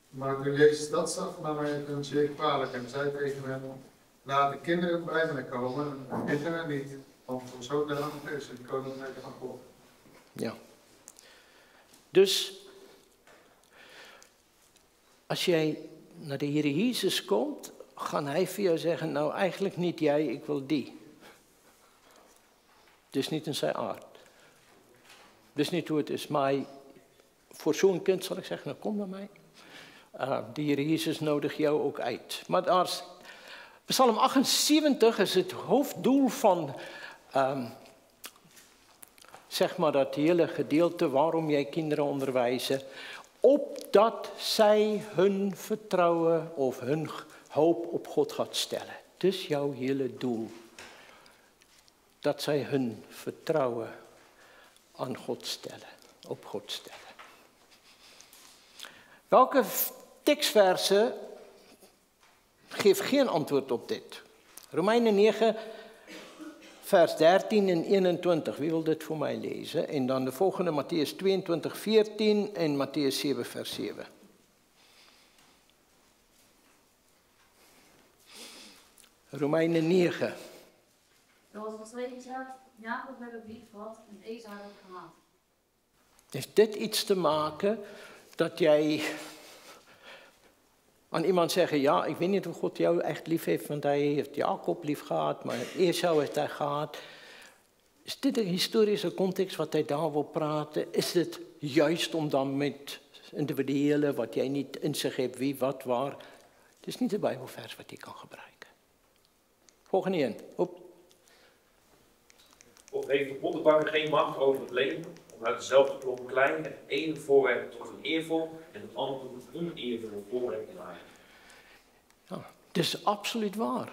Maar toen Jezus dat zag, nam hij het een zeer kwalijk en zei tegen hem, laat de kinderen bij mij komen en kinderen niet, want voor zodanig is het koninkrijk van God.
Ja. Dus, als jij naar de Heer Jezus komt, gaat hij voor jou zeggen, nou eigenlijk niet jij, ik wil die. Dus niet in zijn aard. Dus niet hoe het is, maar voor zo'n kind zal ik zeggen, nou kom naar mij. De Heer Jezus nodigt jou ook uit. Maar als Psalm 78 is het hoofddoel van zeg maar dat hele gedeelte waarom jij kinderen onderwijzen. Opdat zij hun vertrouwen of hun hoop op God gaat stellen. Dus jouw hele doel. Dat zij hun vertrouwen aan God stellen. Op God stellen. Welke tekstversen geeft geen antwoord op dit? Romeinen 9, vers 13 en 21. Wie wil dit voor mij lezen? En dan de volgende, Mattheüs 22, 14 en Mattheüs 7, vers 7. Romeinen 9.
Zoals geschreven staat, Jacob hebben we lief gehad en Esau hebben we gehaat.
Heeft dit iets te maken dat jij aan iemand zegt, ja, ik weet niet of God jou echt lief heeft, want hij heeft Jacob lief gehad, maar Esau heeft hij gehad. Is dit een historische context wat hij daar wil praten? Is het juist om dan met individuele, wat jij niet in zich hebt, wie, wat, waar? Het is niet de Bijbelvers wat je kan gebruiken. Volgende een. Op.
Of heeft de pottenbakker geen macht over het leven, om uit dezelfde klomp klein het ene voorwerp tot een eervol en het andere tot een oneervol voorwerp te maken?
Ja, is absoluut waar.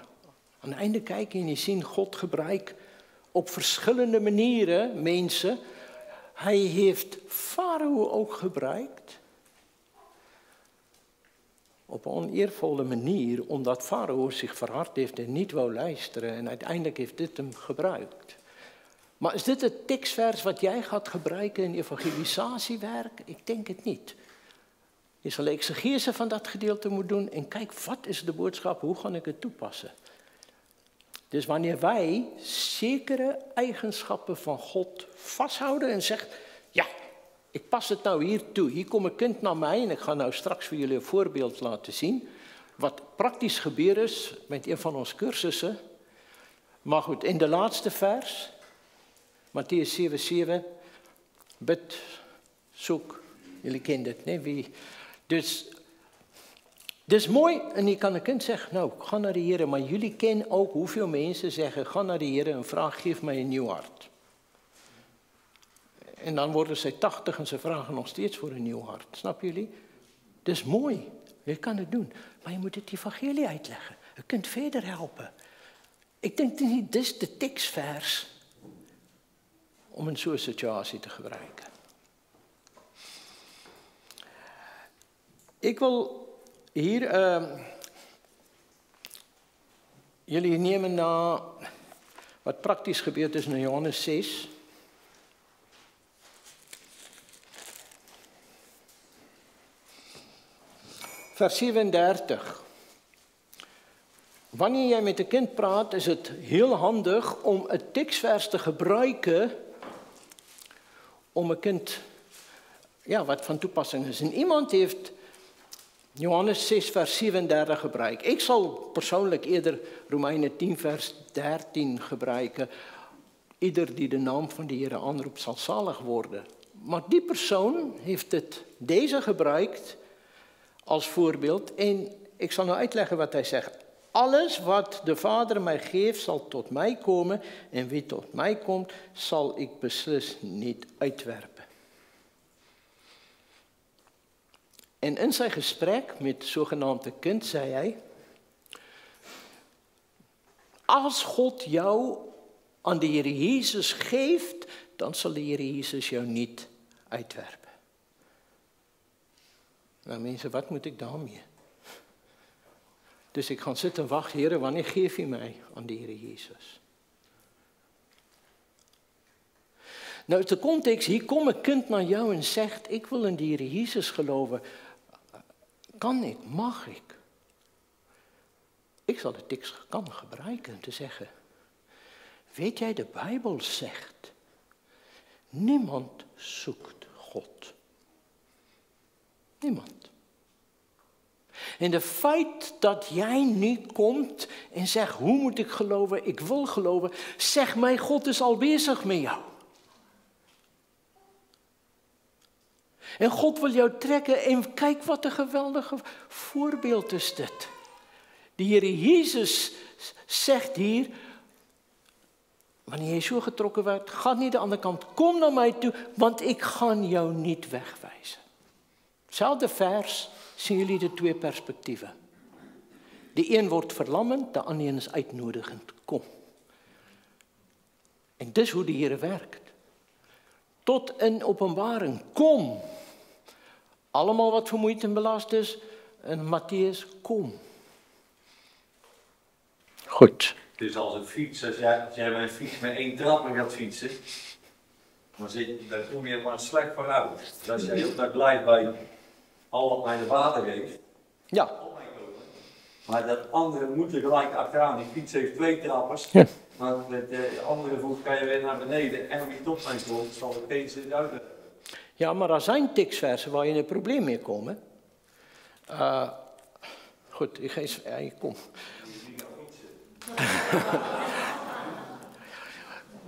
Aan het einde kijk je en je ziet God gebruikt op verschillende manieren mensen. Hij heeft Farao ook gebruikt. Op een oneervolle manier, omdat Farao zich verhard heeft en niet wou luisteren. En uiteindelijk heeft dit hem gebruikt. Maar is dit het tekstvers wat jij gaat gebruiken in evangelisatiewerk? Ik denk het niet. Je zal exegese van dat gedeelte moeten doen en kijk, wat is de boodschap, hoe ga ik het toepassen? Dus wanneer wij zekere eigenschappen van God vasthouden en zeggen, ja, ik pas het nou hier toe. Hier komt een kind naar mij en ik ga nou straks voor jullie een voorbeeld laten zien. Wat praktisch gebeurd is met een van onze cursussen. Maar goed, in de laatste vers, Mattheüs 7:7, bid, zoek. Jullie kennen het, nee? Wie? Dus mooi en je kan een kind zeggen, nou, ga naar de Heer. Maar jullie kennen ook hoeveel mensen zeggen, ga naar de Heer en vraag, geef mij een nieuw hart. En dan worden zij 80 en ze vragen nog steeds voor een nieuw hart. Snap jullie? Dat is mooi. Je kan het doen. Maar je moet het evangelie uitleggen. Je kunt verder helpen. Ik denk niet, dit is de tekstvers om in zo'n situatie te gebruiken. Ik wil hier jullie nemen naar wat praktisch gebeurd is in Johannes 6. Vers 37. Wanneer jij met een kind praat, is het heel handig om het tekstvers te gebruiken om een kind, ja, wat van toepassing is. En iemand heeft Johannes 6, vers 37 gebruikt. Ik zal persoonlijk eerder Romeinen 10, vers 13 gebruiken. Ieder die de naam van de Heer aanroept, zal zalig worden. Maar die persoon heeft deze gebruikt als voorbeeld. En ik zal nou uitleggen wat hij zegt. Alles wat de Vader mij geeft, zal tot mij komen. En wie tot mij komt, zal ik beslist niet uitwerpen. En in zijn gesprek met zogenaamde kind zei hij, als God jou aan de Heer Jezus geeft, dan zal de Heer Jezus jou niet uitwerpen. Nou mensen, wat moet ik daarmee? Dus ik ga zitten wachten, Heer, wanneer geef je mij aan de Heer Jezus? Nou, uit de context, hier komt een kind naar jou en zegt, ik wil in de Heer Jezus geloven. Kan ik, mag ik? Ik zal de tekst kan gebruiken om te zeggen, weet jij, de Bijbel zegt, niemand zoekt God. Niemand. En de feit dat jij nu komt en zegt, hoe moet ik geloven? Ik wil geloven. Zeg mij, God is al bezig met jou. En God wil jou trekken en kijk wat een geweldige voorbeeld is dit. De Heer Jezus zegt hier, wanneer je zo getrokken werd, ga niet de andere kant, kom naar mij toe, want ik ga jou niet wegwijzen. Hetzelfde vers zien jullie de twee perspectieven. De een wordt verlammend, de ander is uitnodigend. Kom. En dit is hoe de Heer werkt. Tot een openbaring. Kom. Allemaal wat vermoeid en belast is. En Mattheüs, kom. Goed.
Het is als een fiets. Als jij bij een fiets met 1 trapper gaat fietsen, dan kom je maar slecht vooruit. Dus als jij heel dag blijft bij al wat mij de water geeft.
Ja.
Maar dat andere moet er gelijk achteraan. Die fiets heeft 2 trappers. Ja. Maar met de andere voet kan je weer naar beneden. En wie top zijn komt, zal het geen zin uit.
Ja, maar er zijn tekstversen waar je in een probleem mee komt. Goed, ik ga eens... kom.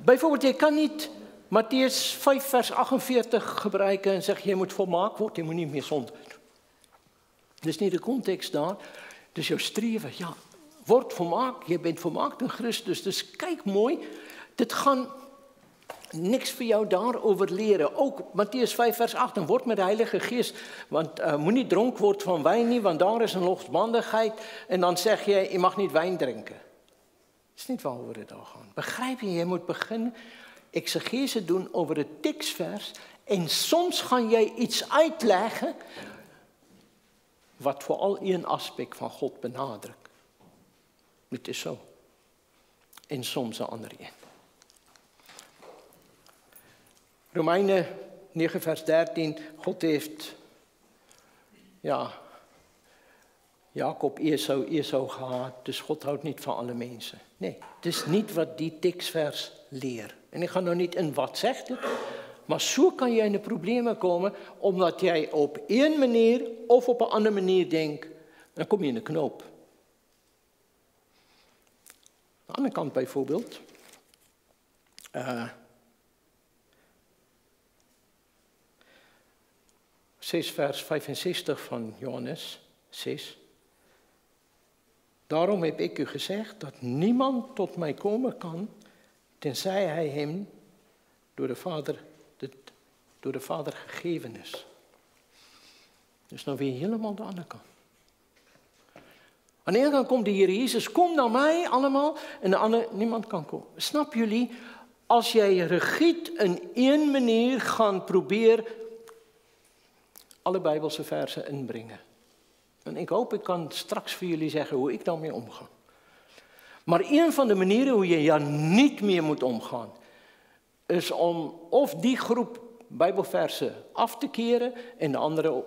Bijvoorbeeld, je kan niet Mattheüs 5 vers 48 gebruiken en zeggen, je moet volmaakt worden, je moet niet meer zonde doen. Dat is niet de context daar. Dus jouw streven, ja, word volmaakt, je bent volmaakt in Christus. Dus kijk mooi, dit gaan niks vir jou daaroor leren. Ook Mattheüs 5 vers 8, en word met de Heilige Geest, want moet niet dronk worden van wijn niet, want daar is een losbandigheid. En dan zeg je mag niet wijn drinken. Dat is niet waarover het al gaat. Begrijp je, je moet beginnen exegese doen over het tekstvers. En soms ga jij iets uitleggen wat vooral één aspect van God benadrukt. Het is zo. En soms een andere een. Romeinen 9 vers 13. God heeft Jacob Esau gehad. Dus God houdt niet van alle mensen. Nee, het is niet wat die tekstvers leert. En ik ga nou niet in wat zegt het. Maar zo kan jij in de problemen komen, omdat jij op één manier of op een andere manier denkt. Dan kom je in de knoop. Aan de andere kant bijvoorbeeld. 6 vers 65 van Johannes 6. Daarom heb ik u gezegd dat niemand tot mij komen kan, tenzij hij hem door de Vader gegeven is. Dus nou weer helemaal de andere kant. Aan de ene kant komt de Heer Jezus, kom naar mij allemaal, en de andere, niemand kan komen. Snap jullie? Als jij regiet in één manier gaan proberen alle Bijbelse versen inbrengen. En ik hoop, ik kan straks voor jullie zeggen hoe ik daarmee omga. Maar een van de manieren hoe je ja niet meer moet omgaan, is om of die groep Bijbelversen af te keren en de andere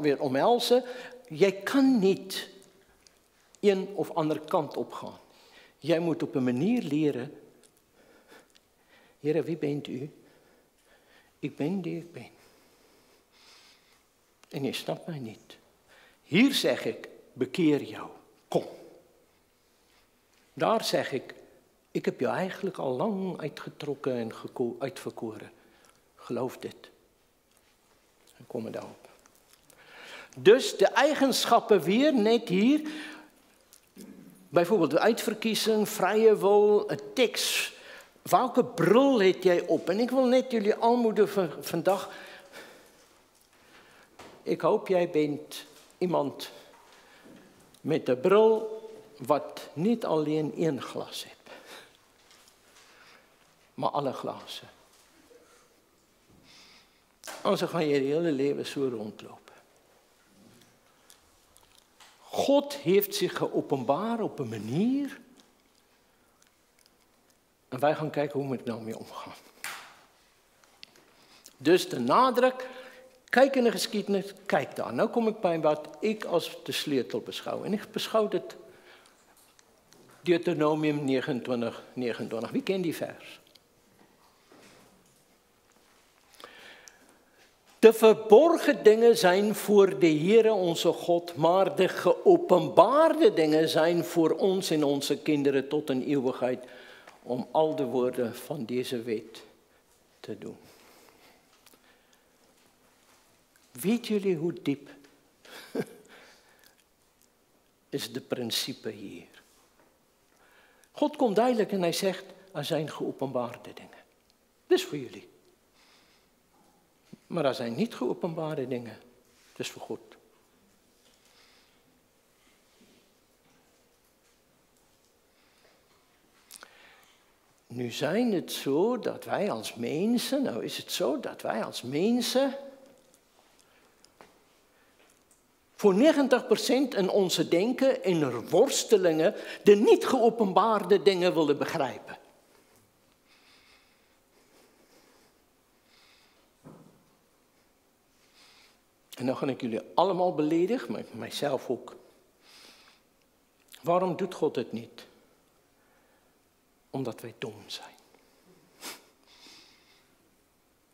weer omhelzen. Jij kan niet een of andere kant op gaan. Jij moet op een manier leren. Heere, wie bent u? Ik ben die ik ben. En je snapt mij niet. Hier zeg ik, bekeer jou. Kom. Daar zeg ik heb jou eigenlijk al lang uitgetrokken en uitverkoren. Geloof dit. En kom er daarop. Dus de eigenschappen weer, net hier. Bijvoorbeeld de uitverkiezing, vrije wil, het tekst. Welke bril het jij op? En ik wil net jullie aanmoedigen vandaag. Ik hoop jij bent iemand met een bril wat niet alleen één glas heeft. Maar alle glazen. Anders ga je hele leven zo rondlopen. God heeft zich geopenbaar op een manier. En wij gaan kijken hoe we er nou mee omgaan. Dus de nadruk, kijk in de geschiedenis, kijk daar. Nou kom ik bij wat ik als de sleutel beschouw. En ik beschouw het Deuteronomium 29, 29. Wie kent die vers? De verborgen dingen zijn voor de Heere onze God, maar de geopenbaarde dingen zijn voor ons en onze kinderen tot een eeuwigheid, om al de woorden van deze wet te doen. Weet jullie hoe diep is de principe hier? God komt duidelijk en hij zegt, er zijn geopenbaarde dingen. Dat is voor jullie. Maar er zijn niet geopenbaarde dingen. Dat is voor God. Nu zijn het zo dat wij als mensen, nou is het zo dat wij als mensen voor 90% in onze denken en worstelingen de niet geopenbaarde dingen willen begrijpen. En dan ga ik jullie allemaal beledigen, maar mijzelf ook. Waarom doet God het niet? Omdat wij dom zijn.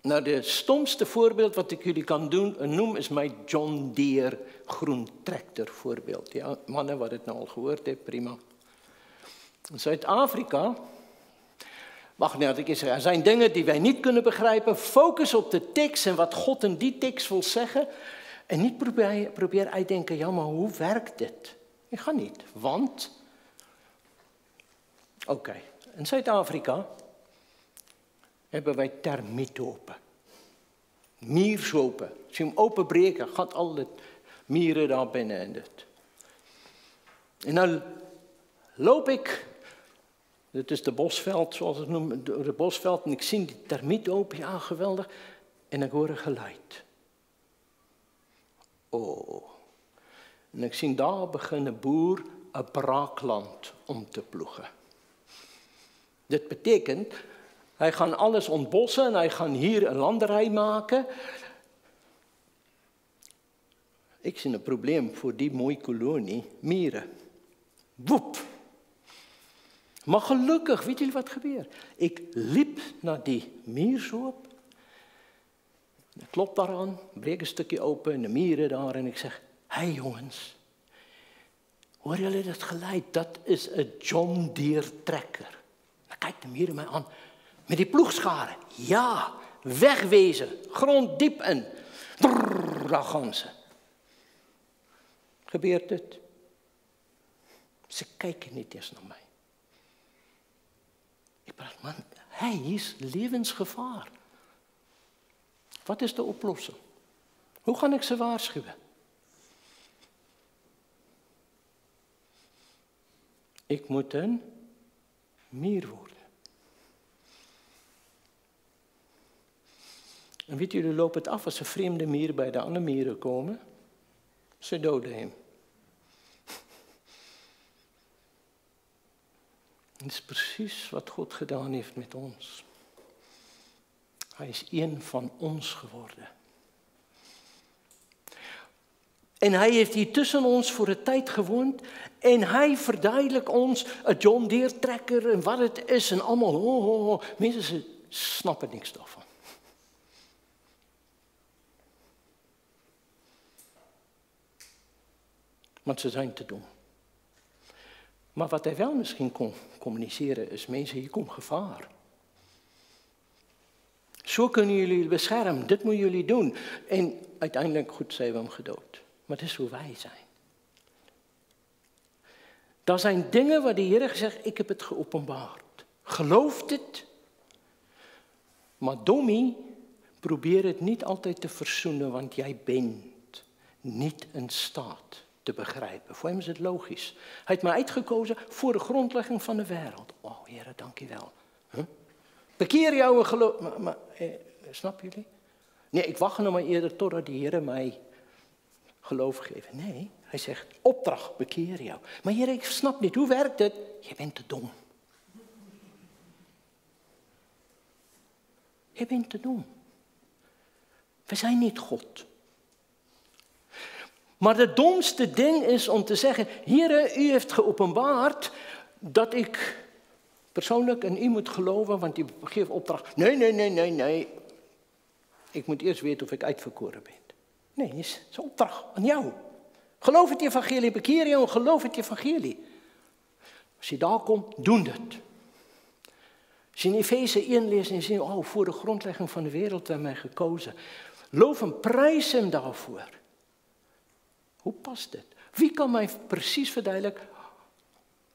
Nou, de stomste voorbeeld wat ik jullie kan noemen is mijn John Deere groen tractor voorbeeld. Ja, mannen wat het nou al gehoord heeft, prima. In Zuid-Afrika, er zijn dingen die wij niet kunnen begrijpen. Focus op de tekst en wat God in die tekst wil zeggen. En niet probeer uitdenken, ja, maar hoe werkt dit? Ik ga niet, want... Oké, in Zuid-Afrika hebben wij termietopen. Miersopen. Als je hem openbreken, gaat al het mieren daar binnen en dit. En dan loop ik, dit is de bosveld zoals we het noemen, door het bosveld, en ik zie die termietopen, ja geweldig, en ik hoor een geluid. Oh. En ik zie daar begint een boer een braakland om te ploegen. Dit betekent, hij gaat alles ontbossen en hij gaat hier een landerij maken. Ik zie een probleem voor die mooie kolonie, mieren. Woep! Maar gelukkig, weet jullie wat gebeurt? Ik liep naar die miersoop. Ik klop daaraan, breek een stukje open, de mieren daar en ik zeg, hé jongens, hoor jullie dat geluid? Dat is een John Deere trekker. Dan kijkt de mieren mij aan, met die ploegscharen. Ja, wegwezen, grond diep in. Brrr, daar gaan ze. Gebeurt het? Ze kijken niet eens naar mij. Ik praat, man, hij is levensgevaar. Wat is de oplossing? Hoe ga ik ze waarschuwen? Ik moet een mier worden. En weet jullie, lopen het af als een vreemde mier bij de andere mieren komen. Ze doden hem. Dat is precies wat God gedaan heeft met ons. Hij is een van ons geworden. En hij heeft hier tussen ons voor een tijd gewoond. En hij verduidelijkt ons een John Deere trekker en wat het is en allemaal. Mensen, ze snappen niks daarvan. Want ze zijn te dom. Maar wat hij wel misschien kon communiceren is, mensen, hier komt gevaar. Zo kunnen jullie beschermen, dit moeten jullie doen. En uiteindelijk, goed, zijn we hem gedood. Maar het is hoe wij zijn. Dat zijn dingen waar de Heer gezegd, ik heb het geopenbaard. Gelooft het? Maar dommie, probeer het niet altijd te verzoenen, want jij bent niet in staat te begrijpen. Voor hem is het logisch. Hij heeft mij uitgekozen voor de grondlegging van de wereld. Oh, Heer, dank u wel. Huh? Bekeer jou en geloof. Snap jullie? Nee, ik wacht nog maar eerder totdat de Heer mij geloof geeft. Nee, hij zegt, opdracht, bekeer jou. Maar Heer, ik snap niet, hoe werkt het? Je bent te dom. Je bent te dom. We zijn niet God. Maar het domste ding is om te zeggen, Heer, u heeft geopenbaard dat ik persoonlijk in u moet geloven, want u geeft opdracht. Nee. Ik moet eerst weten of ik uitverkoren ben. Nee, het is een opdracht aan jou. Geloof het evangelie, bekeer je en geloof het evangelie. Als je daar komt, doen het. Als je in Efeze 1 leest en je ziet, oh, voor de grondlegging van de wereld hebben mij gekozen. Loof en prijs hem daarvoor. Hoe past dit? Wie kan mij precies verduidelijken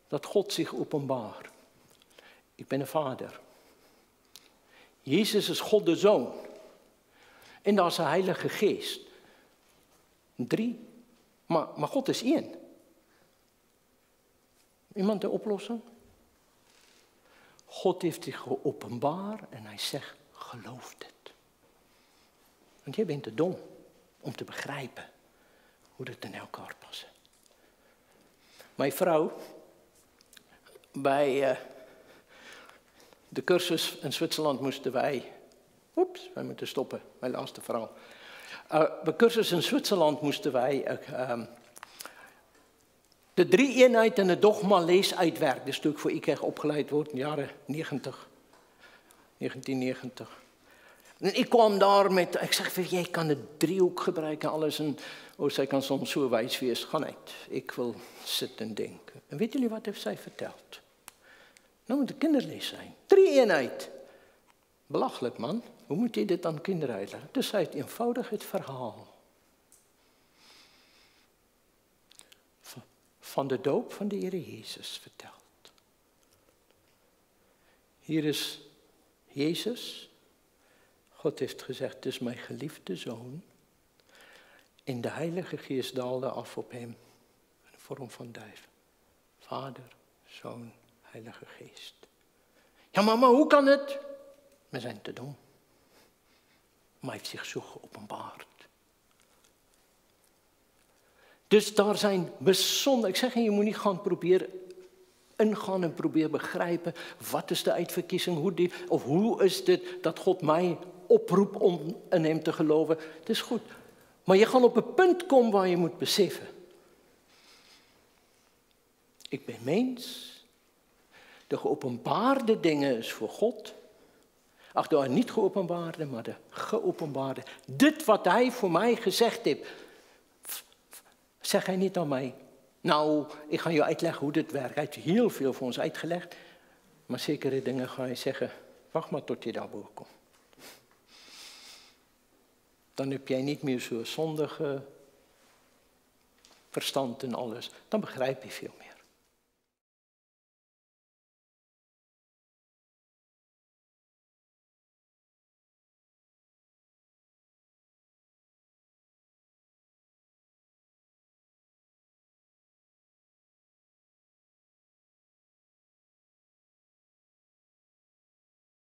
dat God zich openbaart? Ik ben een vader. Jezus is God de Zoon. En daar is de Heilige Geest. 3. Maar God is 1. Iemand de oplossing? God heeft zich geopenbaard en hij zegt, geloof dit. Want jij bent te dom om te begrijpen hoe het in elkaar past. Mijn vrouw, bij de cursus in Zwitserland moesten wij moeten stoppen, mijn laatste verhaal. Bij de cursus in Zwitserland moesten wij de 3-eenheid en de dogma lees uitwerken. Dat is natuurlijk voor ik opgeleid word in de jaren 1990. En ik kwam daar met, ik zeg, jij kan de driehoek gebruiken en alles. En zij kan soms zo wijs wees, ga uit. Ik wil zitten en denken. En weet jullie wat heeft zij verteld? Nou moet de kinderlees zijn. 3-eenheid. Belachelijk, man. Hoe moet je dit aan kinderen uitleggen? Dus zij heeft eenvoudig het verhaal van de doop van de Heer Jezus verteld. Hier Jezus, God heeft gezegd, het is mijn geliefde zoon. En de Heilige Geest daalde af op hem, in de vorm van duif. Vader, Zoon, Heilige Geest. Ja, maar hoe kan het? We zijn te dom. Maar hij heeft zich zo geopenbaard. Dus daar zijn bijzonder, ik zeg je moet niet gaan proberen ingaan en proberen begrijpen, wat is de uitverkiezing, hoe is dit dat God mij oproept om in hem te geloven. Het is goed. Maar je gaat op een punt komen waar je moet beseffen. Ik ben mens. De geopenbaarde dingen is voor God. Ach, de niet geopenbaarde, maar de geopenbaarde. Dit wat hij voor mij gezegd heeft. Zeg hij niet aan mij. Nou, ik ga je uitleggen hoe dit werkt. Hij heeft heel veel voor ons uitgelegd. Maar zekere dingen ga je zeggen. Wacht maar tot je daarboven komt. Dan heb jij niet meer zo'n zondige verstand en alles. Dan begrijp je veel meer.